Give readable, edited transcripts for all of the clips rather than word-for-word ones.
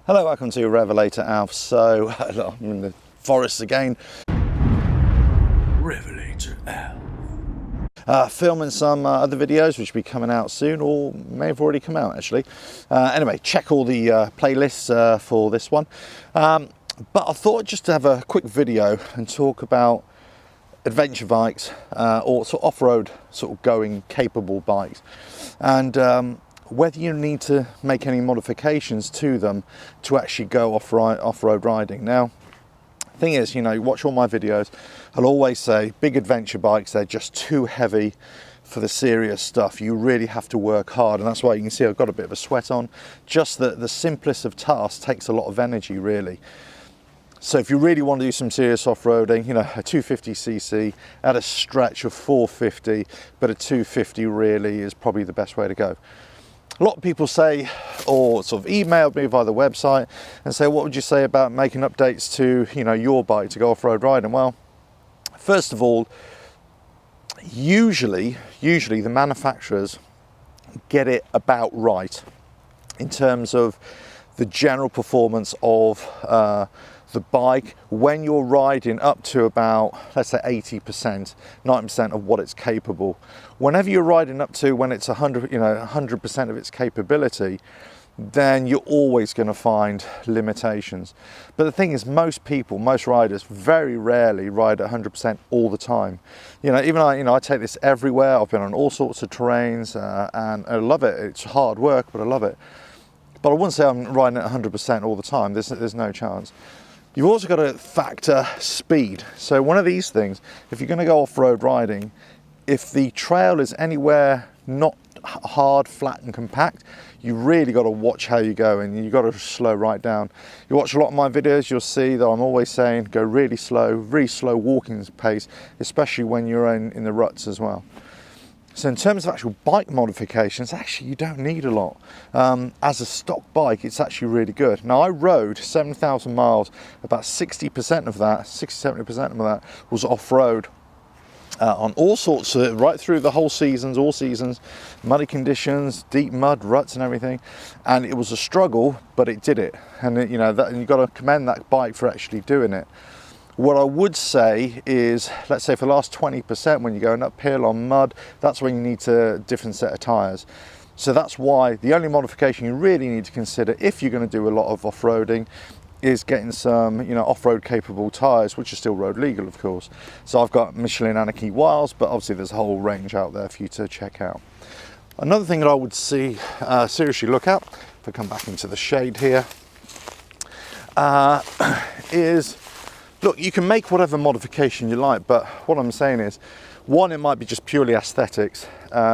Hello, welcome to RevelatorAlf. So, I'm in the forest again. RevelatorAlf. Filming some other videos which will be coming out soon, or may have already come out actually. Anyway, check all the playlists for this one. But I thought just to have a quick video and talk about adventure bikes or sort of off-road sort of going capable bikes, and whether you need to make any modifications to them to actually go off-road riding. Now, the thing is, you know, you watch all my videos, I'll always say big adventure bikes, they're just too heavy for the serious stuff. You really have to work hard, and that's why you can see I've got a bit of a sweat on. Just the simplest of tasks takes a lot of energy, really. So if you really want to do some serious off-roading, you know, a 250cc at a stretch of 450, but a 250 really is probably the best way to go. A lot of people say, or sort of emailed me via the website and say, what would you say about making updates to, you know, your bike to go off-road riding? Well, first of all, usually the manufacturers get it about right in terms of the general performance of the bike when you're riding up to about, let's say 80%, 90% of what it's capable. Whenever you're riding up to when it's 100% of its capability, then you're always going to find limitations. But the thing is, most riders very rarely ride at 100% all the time. You know, even I take this everywhere. I've been on all sorts of terrains and I love it. It's hard work, but I love it. But I wouldn't say I'm riding at 100% all the time. There's no chance. You've also got to factor speed. So one of these things, if you're going to go off-road riding, if the trail is anywhere not hard, flat and compact, you really got to watch how you go, and you've got to slow right down. You watch a lot of my videos, you'll see that I'm always saying go really slow walking pace, especially when you're in the ruts as well. So in terms of actual bike modifications, actually you don't need a lot. As a stock bike, it's actually really good. Now, I rode 7,000 miles, about 60% of that, 60-70% of that was off-road. On all sorts of, right through the whole seasons, all seasons, muddy conditions, deep mud, ruts and everything. And it was a struggle, but it did it. And you know, and you've got to commend that bike for actually doing it. What I would say is, let's say for the last 20%, when you're going uphill on mud, that's when you need a different set of tyres. So that's why the only modification you really need to consider if you're going to do a lot of off-roading is getting some, you know, off-road capable tyres, which are still road legal, of course. So I've got Michelin Anarchy Wiles, but obviously there's a whole range out there for you to check out. Another thing that I would seriously look at, if I come back into the shade here, is, look, you can make whatever modification you like, but what I'm saying is, one, it might be just purely aesthetics,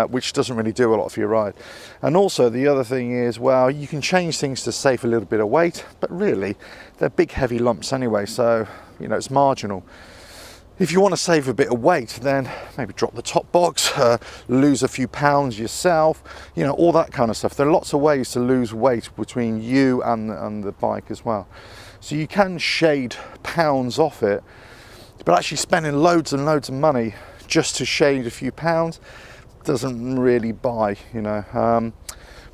which doesn't really do a lot for your ride. And also the other thing is, well, you can change things to save a little bit of weight, but really they're big heavy lumps anyway, so you know, it's marginal. If you want to save a bit of weight, then maybe drop the top box, lose a few pounds yourself, you know, all that kind of stuff. There are lots of ways to lose weight between you and the bike as well. So you can shade pounds off it, but actually spending loads and loads of money just to shade a few pounds doesn't really buy, you know.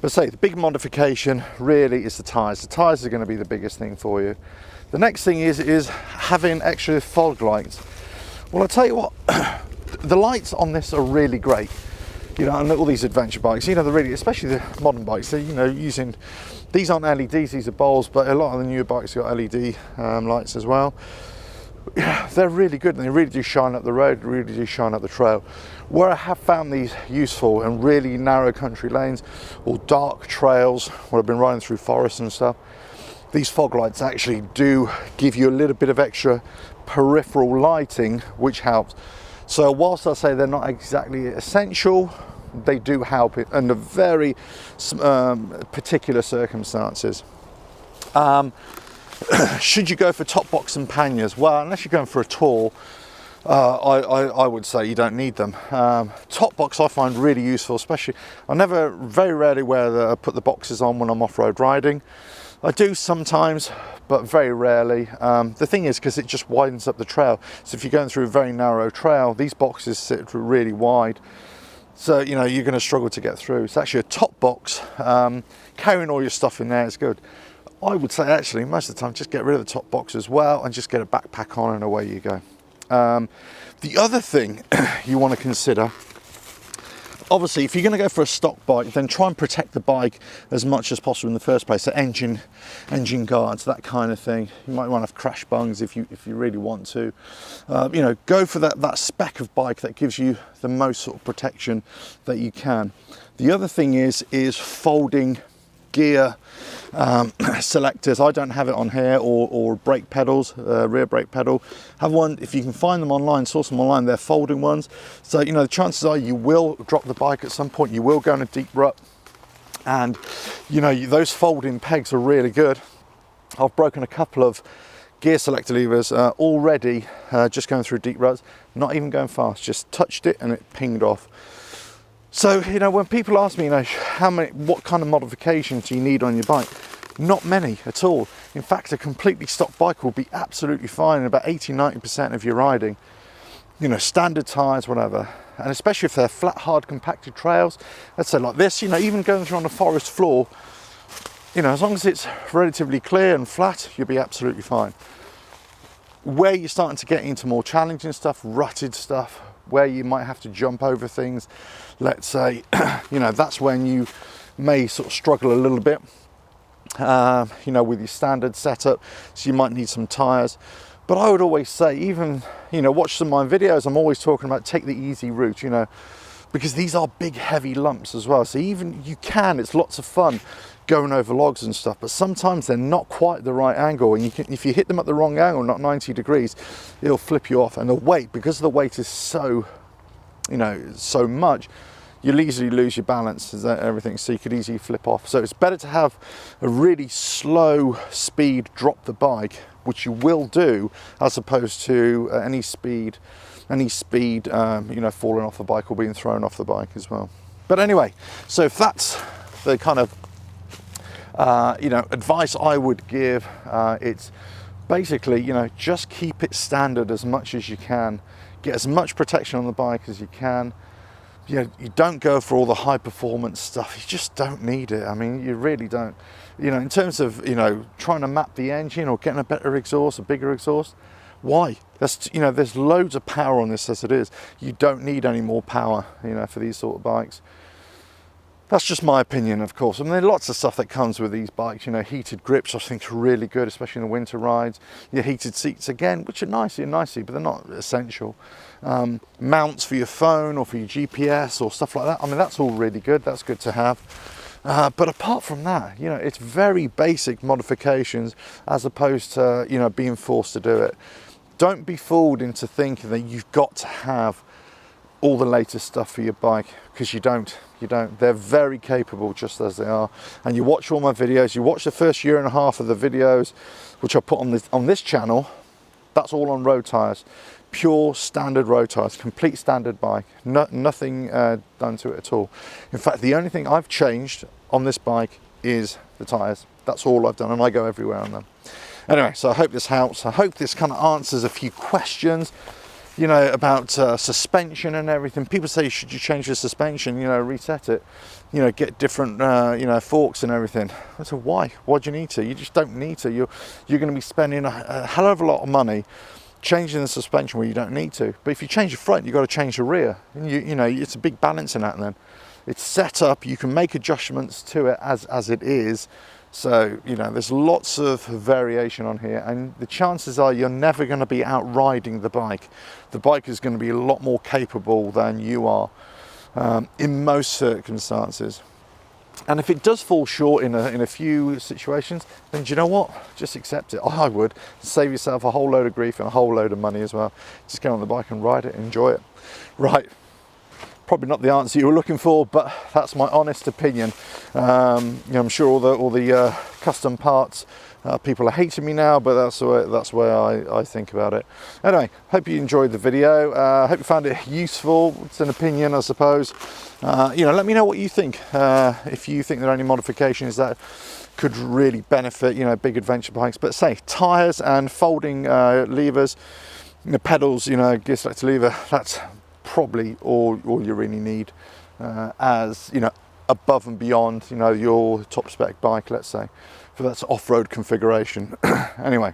But say the big modification really is the tyres. The tyres are going to be the biggest thing for you. The next thing is having extra fog lights. Well, I'll tell you what, the lights on this are really great. You know, and all these adventure bikes, you know, they're really, especially the modern bikes, they're, you know, using, these aren't LEDs, these are bulbs, but a lot of the newer bikes got LED lights as well. Yeah, they're really good, and they really do shine up the road, really do shine up the trail. Where I have found these useful in really narrow country lanes or dark trails where I've been riding through forests and stuff, these fog lights actually do give you a little bit of extra peripheral lighting, which helps. So whilst I say they're not exactly essential, they do help it under very particular circumstances. Should you go for top box and panniers? Well, unless you're going for a tour, I would say you don't need them. Top box I find really useful, especially, very rarely put the boxes on when I'm off-road riding. I do sometimes, but very rarely. The thing is, because it just widens up the trail. So if you're going through a very narrow trail, these boxes sit really wide. So, you know, you're going to struggle to get through. It's actually a top box. Carrying all your stuff in there is good. I would say actually most of the time just get rid of the top box as well and just get a backpack on and away you go. The other thing you want to consider, obviously if you're going to go for a stock bike, then try and protect the bike as much as possible in the first place. So engine guards, that kind of thing. You might want to have crash bungs if you really want to. You know, go for that spec of bike that gives you the most sort of protection that you can. The other thing is folding gear selectors. I don't have it on here, or brake pedals, rear brake pedal. Have one if you can find them online, source them online. They're folding ones, so you know the chances are you will drop the bike at some point, you will go in a deep rut, and you know those folding pegs are really good. I've broken a couple of gear selector levers already, just going through deep ruts, not even going fast, just touched it and it pinged off. So, you know, when people ask me, you know, what kind of modifications do you need on your bike? Not many at all. In fact, a completely stock bike will be absolutely fine in about 80–90% of your riding. You know, standard tyres, whatever. And especially if they're flat, hard, compacted trails, let's say like this, you know, even going through on a forest floor, you know, as long as it's relatively clear and flat, you'll be absolutely fine. Where you're starting to get into more challenging stuff, rutted stuff, where you might have to jump over things, let's say, you know, that's when you may sort of struggle a little bit, you know, with your standard setup, so you might need some tires. But I would always say, even, you know, watch some of my videos, I'm always talking about take the easy route, you know, because these are big heavy lumps as well. So even it's lots of fun going over logs and stuff, but sometimes they're not quite the right angle, and if you hit them at the wrong angle, not 90 degrees, it'll flip you off. And the weight, because the weight is so, you know, so much, you'll easily lose your balance and everything, so you could easily flip off. So it's better to have a really slow speed drop the bike, which you will do, as opposed to any speed, you know, falling off the bike or being thrown off the bike as well. But anyway, so if that's the kind of you know, advice I would give, it's basically, you know, just keep it standard as much as you can. Get as much protection on the bike as you can. You know, you don't go for all the high performance stuff. You just don't need it. I mean, you really don't. You know, in terms of, you know, trying to map the engine or getting a better exhaust, a bigger exhaust, why? That's, you know, there's loads of power on this as it is. You don't need any more power, you know, for these sort of bikes. That's just my opinion, of course. I mean, there's lots of stuff that comes with these bikes. You know, heated grips, I think, are really good, especially in the winter rides. Your heated seats, again, which are nicey, but they're not essential. Mounts for your phone or for your GPS or stuff like that. I mean, that's all really good. That's good to have. But apart from that, you know, it's very basic modifications as opposed to, you know, being forced to do it. Don't be fooled into thinking that you've got to have all the latest stuff for your bike, because you don't. They're very capable just as they are. And you watch all my videos, you watch the first year and a half of the videos which I put on this channel, that's all on road tires, pure standard road tires, complete standard bike, nothing done to it at all. In fact, the only thing I've changed on this bike is the tires. That's all I've done, and I go everywhere on them. Anyway, so I hope this helps. I hope this kind of answers a few questions, you know, about suspension and everything. People say, should you change the suspension, you know, reset it, you know, get different, you know, forks and everything. I said, why? Why do you need to? You just don't need to. You're going to be spending a hell of a lot of money changing the suspension where you don't need to. But if you change the front, you've got to change the rear. And you know, it's a big balancing act then. It's set up, you can make adjustments to it as it is. So, you know, there's lots of variation on here, and the chances are you're never going to be out riding the bike. The bike is going to be a lot more capable than you are in most circumstances. And if it does fall short in a few situations, then do you know what? Just accept it. I would. Save yourself a whole load of grief and a whole load of money as well. Just get on the bike and ride it, enjoy it. Right. Probably not the answer you were looking for, but that's my honest opinion. You know, I'm sure all the custom parts people are hating me now, but that's the way I think about it. Anyway, hope you enjoyed the video. Hope you found it useful. It's an opinion, I suppose. You know, let me know what you think. If you think there are any modifications that could really benefit, you know, big adventure bikes. But say tires and folding levers, the pedals, you know, gear selector lever. That's probably all you really need, as you know, above and beyond, you know, your top spec bike, let's say. but that's off-road configuration. Anyway,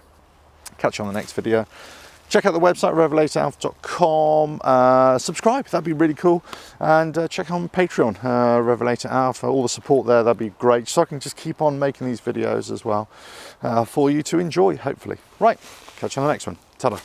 catch you on the next video. Check out the website, RevelatorAlf.com. Subscribe, that'd be really cool. And check out on Patreon, RevelatorAlf. All the support there, that'd be great. So I can just keep on making these videos as well for you to enjoy, hopefully. Right, catch you on the next one. Ta-da.